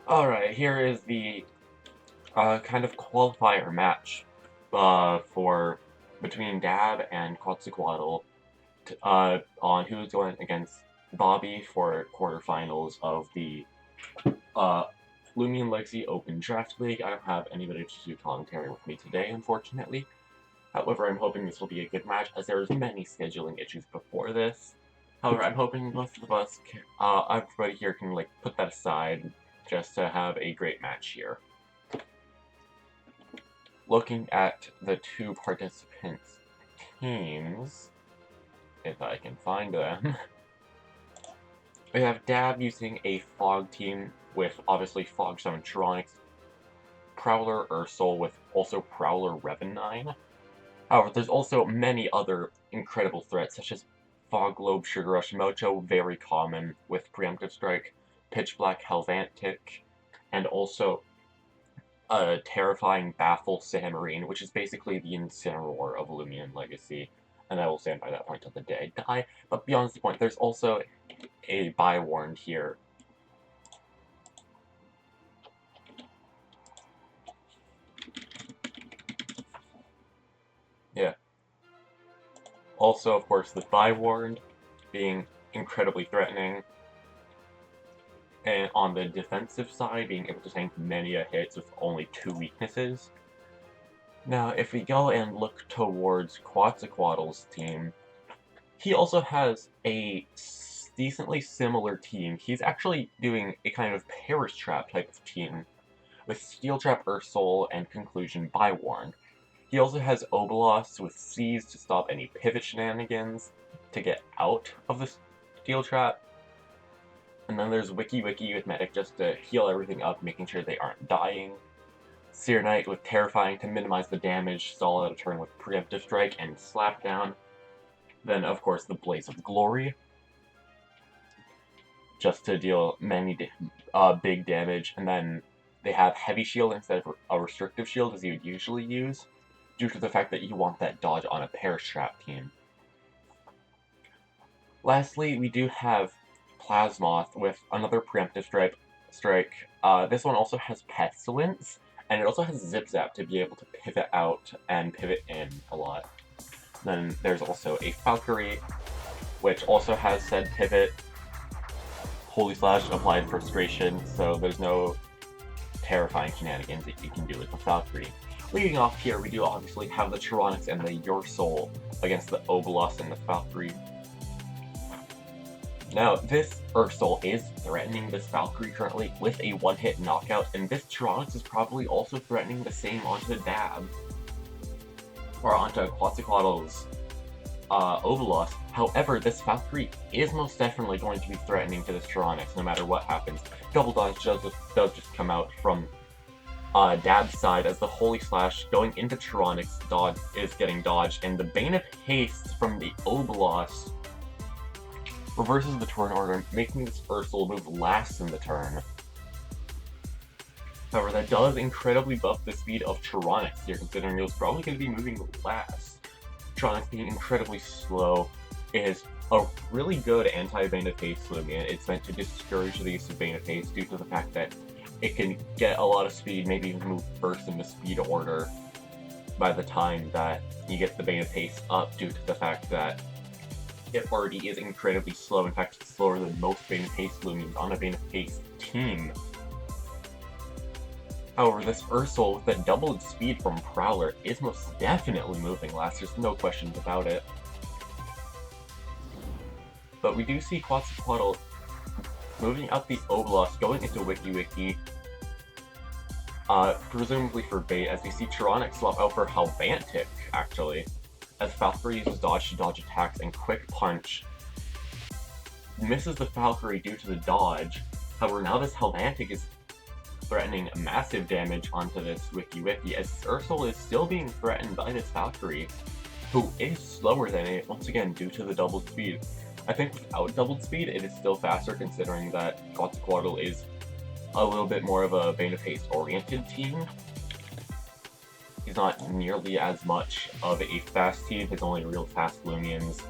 Alright, here is the kind of qualifier match for between Dab and Quatzquotl on who's going against Bobby for quarterfinals of the Lumion Legacy Open Draft League. I don't have anybody to do commentary with me today, unfortunately. However, I'm hoping this will be a good match, as there's many scheduling issues before this. However, I'm hoping both of us, everybody here can put that aside just to have a great match here. Looking at the two participants' teams, if I can find them, we have Dab using a Fog team with obviously Fog Summontronics, Prowler Ursol with also Prowler Revenine. However, there's also many other incredible threats such as Fog Globe Sugar Rush Mocho, very common with Preemptive Strike, Pitch Black Helvantic, and also a terrifying Baffle Samarine, which is basically the Incineroar of Lumion Legacy, and I will stand by that point till the day I die. But beyond the point, there's also a Bywarned here. Yeah. Also, of course, the Bywarned being incredibly threatening, and on the defensive side, being able to tank many hits with only 2 weaknesses. Now, if we go and look towards Quatzquotl's team, he also has a decently similar team. He's actually doing a kind of Perish Trap type of team, with Steel Trap Ursol and Conclusion Bywarned. He also has Obolos with Seize to stop any pivot shenanigans to get out of the Steel Trap. And then there's Wiki with Medic just to heal everything up, making sure they aren't dying. Seer Knight with Terrifying to minimize the damage, stall out a turn with Preemptive Strike and Slapdown. Then, of course, the Blaze of Glory, just to deal many big damage. And then they have Heavy Shield instead of a Restrictive Shield, as you would usually use, due to the fact that you want that dodge on a Perish Trap team. Lastly, we do have Plasmoth with another Preemptive Strike. This one also has Pestilence, and it also has Zip Zap to be able to pivot out and pivot in a lot. Then there's also a Valkyrie, which also has said pivot. Holy Slash applied Frustration, so there's no terrifying shenanigans that you can do with the Valkyrie. Leading off here, we do obviously have the Tyranics and the Ursol against the Obolos and the Valkyrie. Now, this Ursol is threatening this Valkyrie currently with a one-hit knockout, and this Tyranics is probably also threatening the same onto Dab, or onto Quatzquotl's Obolos. However, this Valkyrie is most definitely going to be threatening to this Tyranics no matter what happens. Double Dodge does just come out from Dab's side, as the Holy Slash going into Tyranics dodge is getting dodged, and the Bane of Haste from the Obolos reverses the turn order, making this Ursol move last in the turn. However, that does incredibly buff the speed of Tyranics here, considering it was probably going to be moving last. Tyranics being incredibly slow is a really good anti-Bane of Haste Lumion. It's meant to discourage the use of Bane of Haste due to the fact that it can get a lot of speed, maybe even move first in the speed order by the time that you get the Bane of Haste up, due to the fact that it already is incredibly slow. In fact, it's slower than most Bane of Haste Lumions on a Bane of Haste team. However, this Ursol with that doubled speed from Prowler is most definitely moving last, there's no questions about it. But we do see Quatzquotl moving out the Obolos, going into Wiki, presumably for bait, as we see Tyranic swap out for Helvantic, actually, as Valkyrie uses dodge to dodge attacks, and Quick Punch misses the Valkyrie due to the dodge. However, now this Helvantic is threatening massive damage onto this Wiki, as Ursol is still being threatened by this Valkyrie, who is slower than it, once again, due to the doubled speed. I think without doubled speed, it is still faster, considering that Quatzquotl is a little bit more of a Bane of Haste oriented team. He's not nearly as much of a fast team. His only real fast Lumions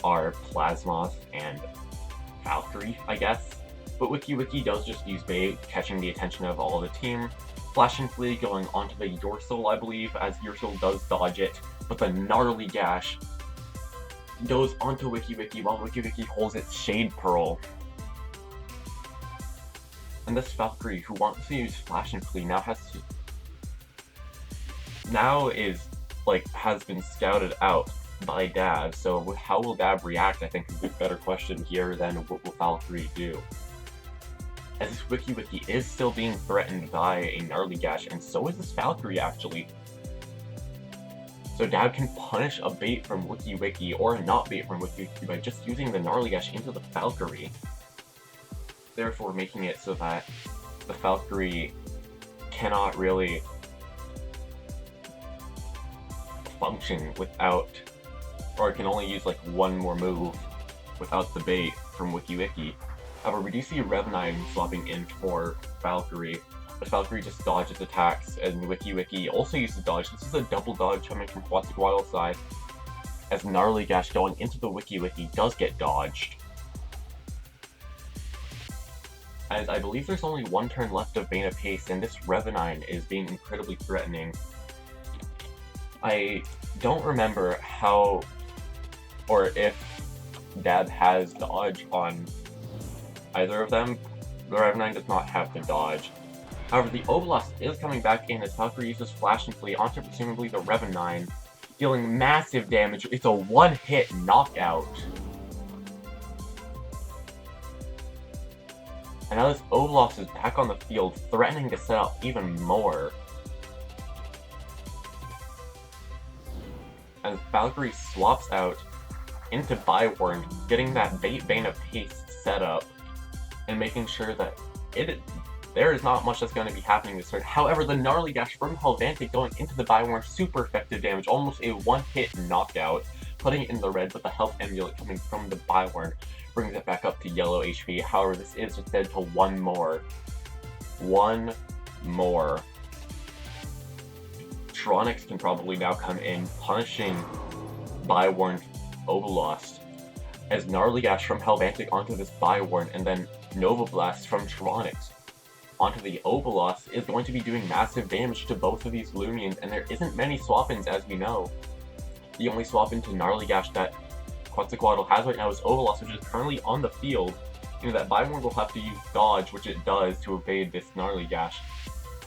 are Plasmoth and Valkyrie, I guess, but Wiki does just use bait, catching the attention of all the team. Flash and Flee going onto the Yorcel, I believe, as Yorcel does dodge it, but the Gnarly Gash goes onto Wiki while Wiki holds its Shade Pearl. And this Valkyrie, who wants to use Flash and Flee, has been scouted out by Dab, so how will Dab react, I think, is a better question here than what will Valkyrie do. As this Wiki is still being threatened by a Gnarly Gash, and so is this Valkyrie, actually. So Dab can punish a bait from Wiki, or a not bait from Wiki by just using the Gnarly Gash into the Valkyrie, therefore making it so that the Valkyrie cannot really function without, or it can only use like one more move without the bait from Wiki. However, we do see Rev9 swapping in for Valkyrie, but Valkyrie just dodges attacks, and Wiki also uses dodge. This is a double dodge coming from Quatzquotl side, as Gnarly Gash going into the Wiki does get dodged. As I believe there's only one turn left of Bane of Haste, and this Rev9 is being incredibly threatening. I don't remember how, or if Dab has dodge on either of them. The Rev9 does not have the dodge. However, the Oblast is coming back in as Valkyrie uses Flash and Flee onto presumably the Rev9, dealing massive damage. It's a one-hit knockout. And now this Oblast is back on the field, threatening to set up even more. As Valkyrie swaps out into Bywarn, getting that Bane of Haste set up, and making sure that there is not much that's going to be happening this turn. However, the Gnarly Gash from Helvantic going into the Bywarn, super effective damage, almost a one-hit knockout, putting it in the red, but the health amulet coming from the Bywarn brings it back up to yellow HP. However, this is just dead to one more. One more. Tronics can probably now come in, punishing Bywarn Oblast, as Gnarly Gash from Helvantic onto this Bywarn, and then Nova Blast from Tronics onto the Oblast is going to be doing massive damage to both of these Loomians, and there isn't many swap-ins, as we know. The only swap-in to Gnarly Gash that Quetzalcoatl has right now is Oblast, which is currently on the field. You know, that Bywarn will have to use dodge, which it does, to evade this Gnarly Gash.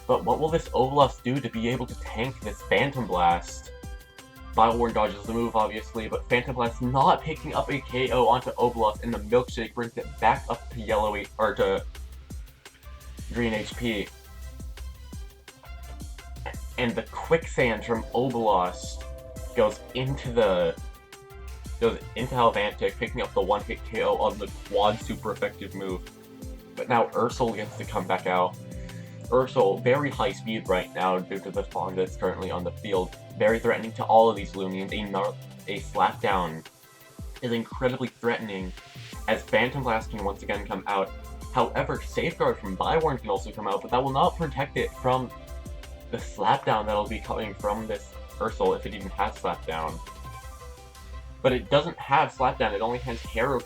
But what will this Oblast do to be able to tank this Phantom Blast? Bywarn dodges the move, obviously, but Phantom Blast not picking up a KO onto Oblast, and the Milkshake brings it back up to yellow, or to green HP. And the Quicksand from Oblast goes into Helvantic, picking up the one-hit KO on the quad super effective move. But now Ursel gets to come back out. Ursel, very high speed right now due to the fog that's currently on the field. Very threatening to all of these Loomians. A slapdown is incredibly threatening, as Phantom Blast can once again come out. However, Safeguard from Bywarn can also come out, but that will not protect it from the slapdown that'll be coming from this Ursel, if it even has slapdown. But it doesn't have slapdown, it only has Hero,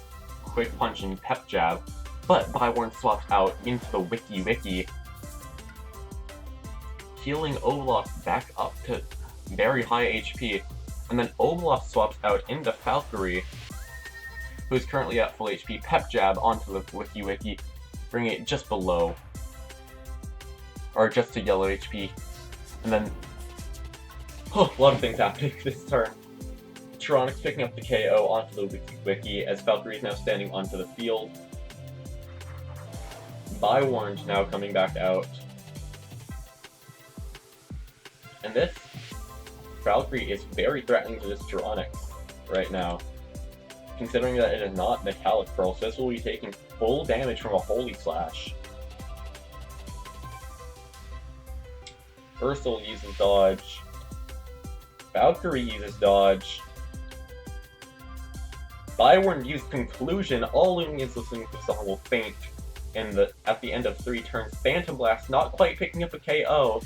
Quick Punch, and Pep Jab. But Bywarn swaps out into the Wiki, healing Oblast back up to very high HP, and then Oblast swaps out into Valkyrie, who is currently at full HP, Pep Jab onto the Wiki, bringing it just below, or just to yellow HP, and then, a lot of things happening this turn. Tronics picking up the KO onto the Wiki, as Valkyrie is now standing onto the field. Bywarn's now coming back out. And this Valkyrie is very threatening to this Tronics right now, considering that it is not Metallic Pearl, so this will be taking full damage from a Holy Slash. Ursel uses dodge. Valkyrie uses dodge. Bywarn used Conclusion. All Loomians listening to the song will faint at the end of 3 turns. Phantom Blast not quite picking up a KO.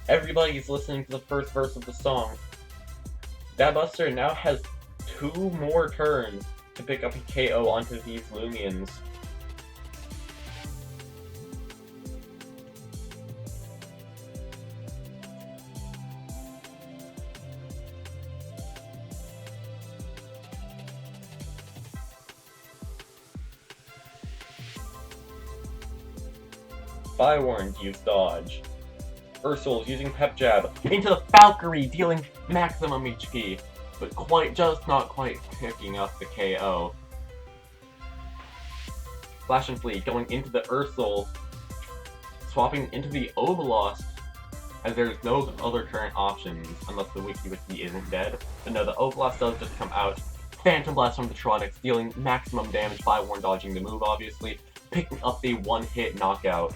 Everybody's listening to the first verse of the song. DabBuster now has 2 more turns to pick up a KO onto these Loomians. Bywarn used dodge. Ursul's using Pep Jab into the Valkyrie, dealing maximum HP, but not quite picking up the KO. Flash and Flee going into the Ursul, swapping into the Oblast, as there's no other current options unless the Wiki Wiki isn't dead. But no, the Oblast does just come out. Phantom Blast from the Tronics, dealing maximum damage, Bywarn dodging the move, obviously, picking up the one-hit knockout.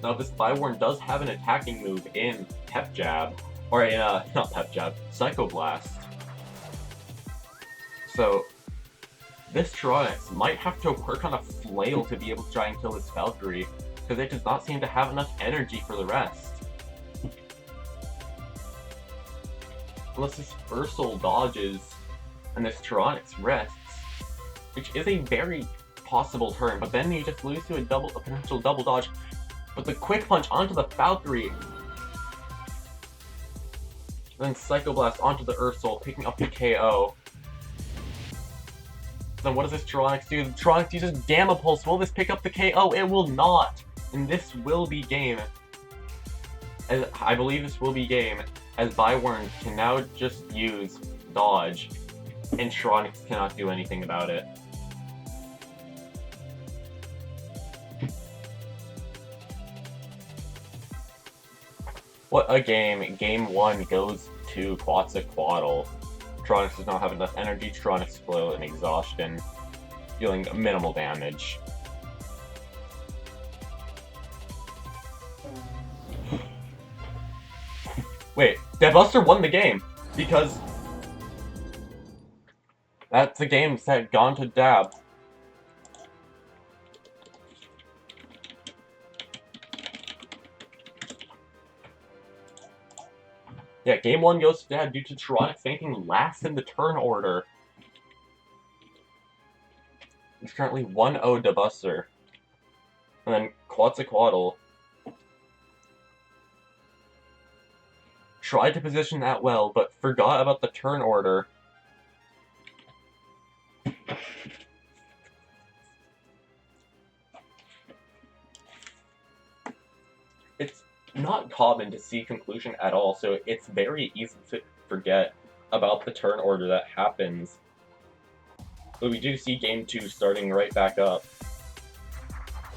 Now this Bywarn does have an attacking move in Pep Jab, or in, not Pep Jab, Psycho Blast. So, this Tronics might have to work on a flail to be able to try and kill this Valkyrie, because it does not seem to have enough energy for the rest. Unless this Ursul dodges, and this Tronics rests, which is a very possible turn, but then you just lose to a potential double dodge. But the quick punch onto the Valkyrie, then Psycho Blast onto the Ursul, picking up the KO. Then what does this Tronics do? The Tronics uses Gamma Pulse. Will this pick up the KO? It will not! And this will be game. I believe this will be game, as Bywarn can now just use dodge, and Tronics cannot do anything about it. What a game. Game 1 goes to Quatzquotl. Tronics does not have enough energy, Tronics flow and exhaustion, dealing minimal damage. Wait, DabBuster won the game, because that's the game set gone to Dab. Yeah, game 1 goes to Dab due to Tronics finishing last in the turn order. It's currently 1-0 DabBuster. And then Quatzquotl tried to position that well, but forgot about the turn order. It's not common to see conclusion at all, so it's very easy to forget about the turn order that happens. But we do see game 2 starting right back up.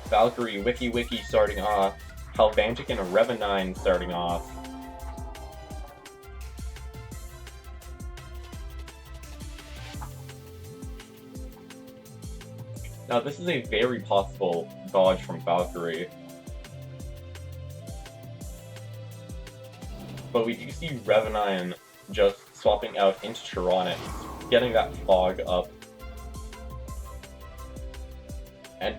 Valkyrie, Wiki starting off, Halvantic and Revenine starting off. Now this is a very possible dodge from Valkyrie. But we do see Revenine just swapping out into Tronics, getting that fog up. And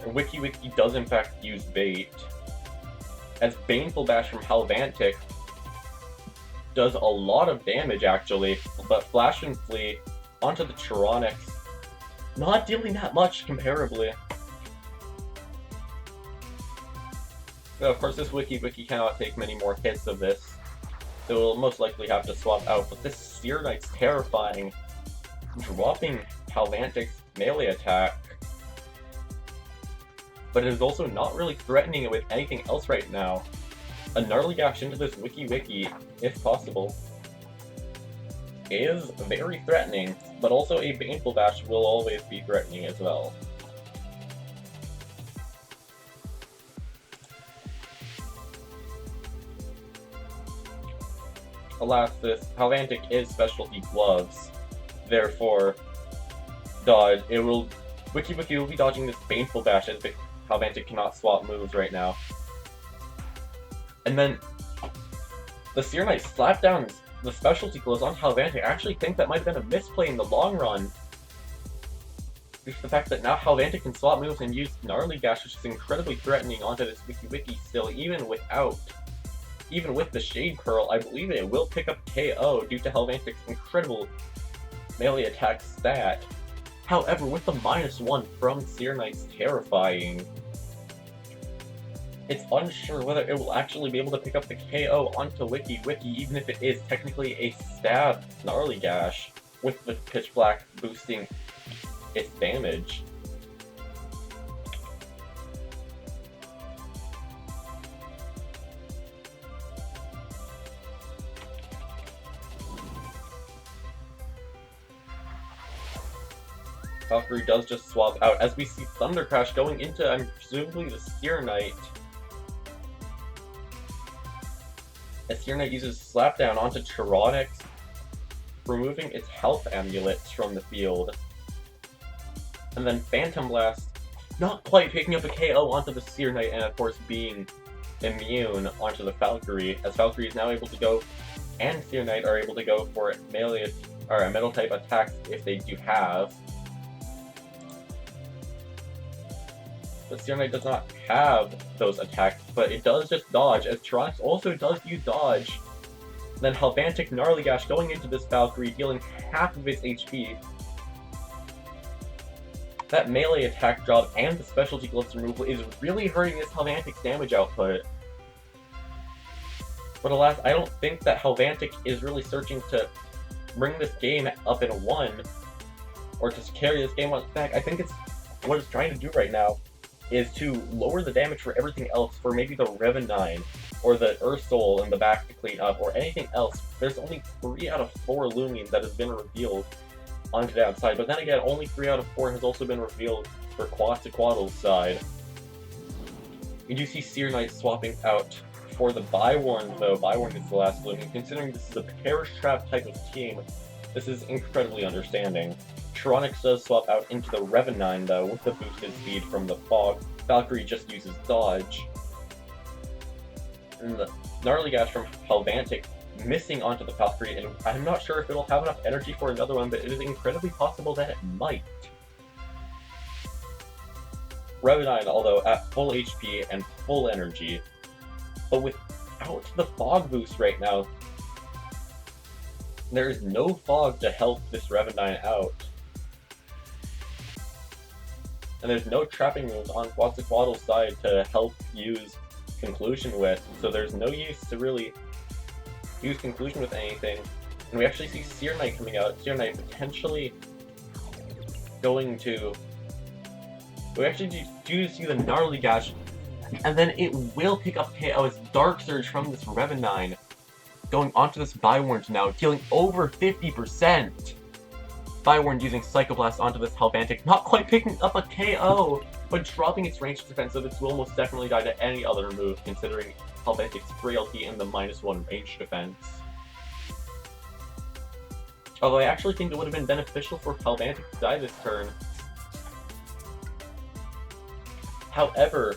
Wiki does in fact use bait, as Baneful Bash from Halvantic does a lot of damage actually, but Flash and Flee onto the Tronics, not dealing that much comparably. So of course this Wiki cannot take many more hits of this, so we'll most likely have to swap out, but this Seer Knight's terrifying, dropping Halvantic's melee attack. But it is also not really threatening it with anything else right now. A Gnarly Gash into this Wiki, if possible, is very threatening, but also a Baneful Bash will always be threatening as well. Alas, this Halvantic is specialty gloves, therefore, dodge. Wiki will be dodging this Baneful Bash as Halvantic cannot swap moves right now. And then the Seer Knight slapped down the specialty gloves on Halvantic. I actually think that might have been a misplay in the long run, due to the fact that now Halvantic can swap moves and use Gnarly Gash, which is incredibly threatening onto this Wiki still, even with the Shade Pearl. I believe it will pick up KO due to Halvantic's incredible melee attack stat. However, with the -1 from Seer Knight's terrifying, It's unsure whether it will actually be able to pick up the KO onto Wiki Wiki, even if it is technically a stab Gnarly Gash, with the Pitch Black boosting its damage. Valkyrie does just swap out, as we see Thunder Crash going into, presumably, the Seer Knight. As Seer Knight uses Slapdown onto Tyronix, removing its health amulets from the field. And then Phantom Blast, not quite picking up a KO onto the Seer Knight, and of course being immune onto the Valkyrie, as Valkyrie is now able to go, and Seer Knight are able to go for melee or metal type attacks if they do have. But Seer Knight does not have those attacks, but it does just dodge, as Tyronix also does use dodge. Then Helvantic Gnarly Gash going into this Valkyrie, dealing half of its HP. That melee attack drop and the specialty gloves removal is really hurting this Helvantic's damage output. But alas, I don't think that Helvantic is really searching to bring this game up in a 1, or to carry this game on its back. I think what it's trying to do right now is to lower the damage for everything else, for maybe the Revenine, or the Earth Soul in the back to clean up, or anything else. There's only 3 out of 4 Lumion that has been revealed onto the outside, but then again, only 3 out of 4 has also been revealed for Quatzquotl's side. You do see Seer Knight swapping out for the Bywarn, though. Bywarn is the last Lumion. Considering this is a Perish Trap type of team, this is incredibly understanding. Tyronix does swap out into the Revenine, though, with the boosted speed from the Fog. Valkyrie just uses dodge. And the Gnarly Gash from Helvantic missing onto the Valkyrie, and I'm not sure if it'll have enough energy for another one, but it is incredibly possible that it might. Revenine, although at full HP and full energy, but without the Fog boost right now, there is no Fog to help this Revenine out. And there's no trapping moves on Quatzquotl's side to help use Conclusion with, so there's no use to really use Conclusion with anything. And we actually see Seer Knight coming out. Seer Knight potentially going to... We actually do see the Gnarly Gash, and then it will pick up KO as Dark Surge from this Revenine, going onto this Bywarn now, dealing over 50%. Bywarn using Psycho Blast onto this Helvantic, not quite picking up a KO, but dropping its range defense, so this will most definitely die to any other move, considering Helvantic's frailty and the -1 range defense. Although I actually think it would have been beneficial for Helvantic to die this turn. However,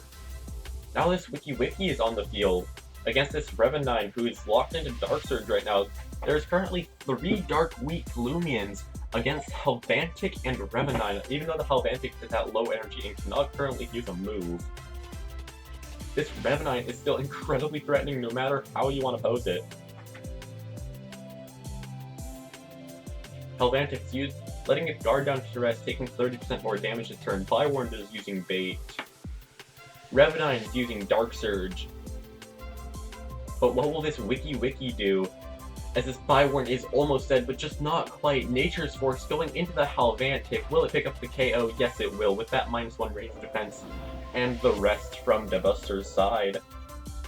now this Wiki Wiki is on the field against this Revenine, who is locked into Dark Surge right now. There's currently 3 Dark Weak Lumions against Helvantic and Revenine, even though the Helvantic is at low energy and cannot currently use a move. This Revenine is still incredibly threatening no matter how you want to pose it. Helvantic's letting its guard down to rest, taking 30% more damage this turn. Bywarn is using bait. Revenine is using Dark Surge. But what will this Wiki Wiki do? As this Bywarn is almost dead, but just not quite. Nature's Force going into the Helvantic. Will it pick up the KO? Yes, it will, with that -1 range defense and the rest from DabBuster's side.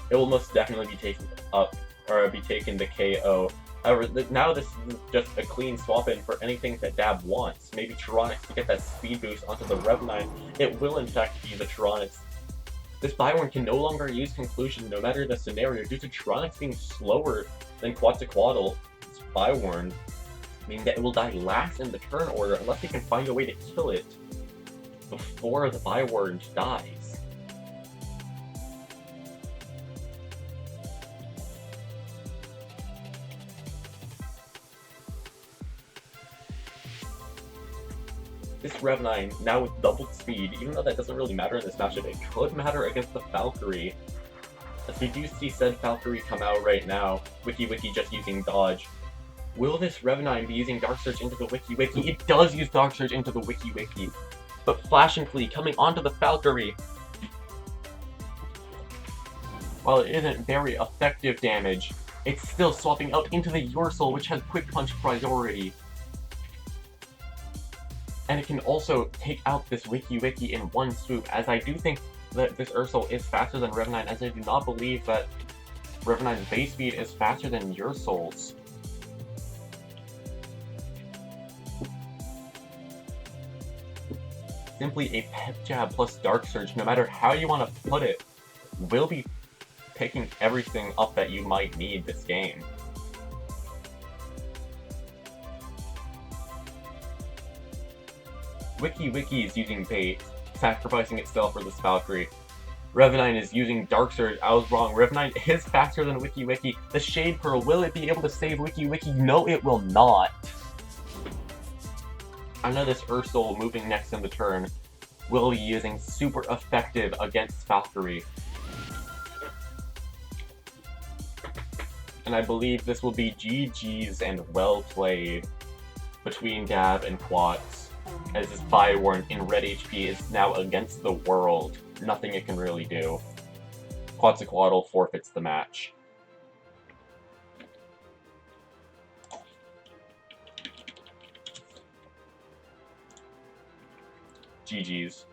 It will most definitely be taken up, or be taken to KO. However, now this is just a clean swap-in for anything that Dab wants. Maybe Tyronix to get that speed boost onto the Revenine. It will in fact be the Tyronix. This Bywarn can no longer use Conclusion no matter the scenario due to Tyronix being slower than Quatzquotl. It's Bywarn, meaning that it will die last in the turn order unless they can find a way to kill it before the Bywarn dies. This Revenine, now with doubled speed, even though that doesn't really matter in this matchup, it could matter against the Valkyrie. As we do see said Valkyrie come out right now, Wiki Wiki just using dodge. Will this Revenine be using Dark Surge into the Wiki Wiki? It does use Dark Surge into the Wiki Wiki. But Flash and Flee coming onto the Valkyrie. while it isn't very effective damage, it's still swapping out into the Ursul, which has Quick Punch priority. And it can also take out this Wiki in one swoop, as I do think that this Ursul is faster than Rev9, as I do not believe that Rev9's base speed is faster than Ursul's. Simply a Pep Jab plus Dark Surge, no matter how you want to put it, will be picking everything up that you might need this game. Wiki is using bait, sacrificing itself for this Valkyrie. Rev9 is using Dark Surge. I was wrong. Rev9 is faster than Wiki. The Shade Pearl, will it be able to save Wiki? No, it will not. I know this Ursul moving next in the turn will be using super effective against Valkyrie. And I believe this will be GG's and well played between Dab and Quats, as this Fire Warren in red HP is now against the world. Nothing it can really do. Quatzquotl forfeits the match. GG's.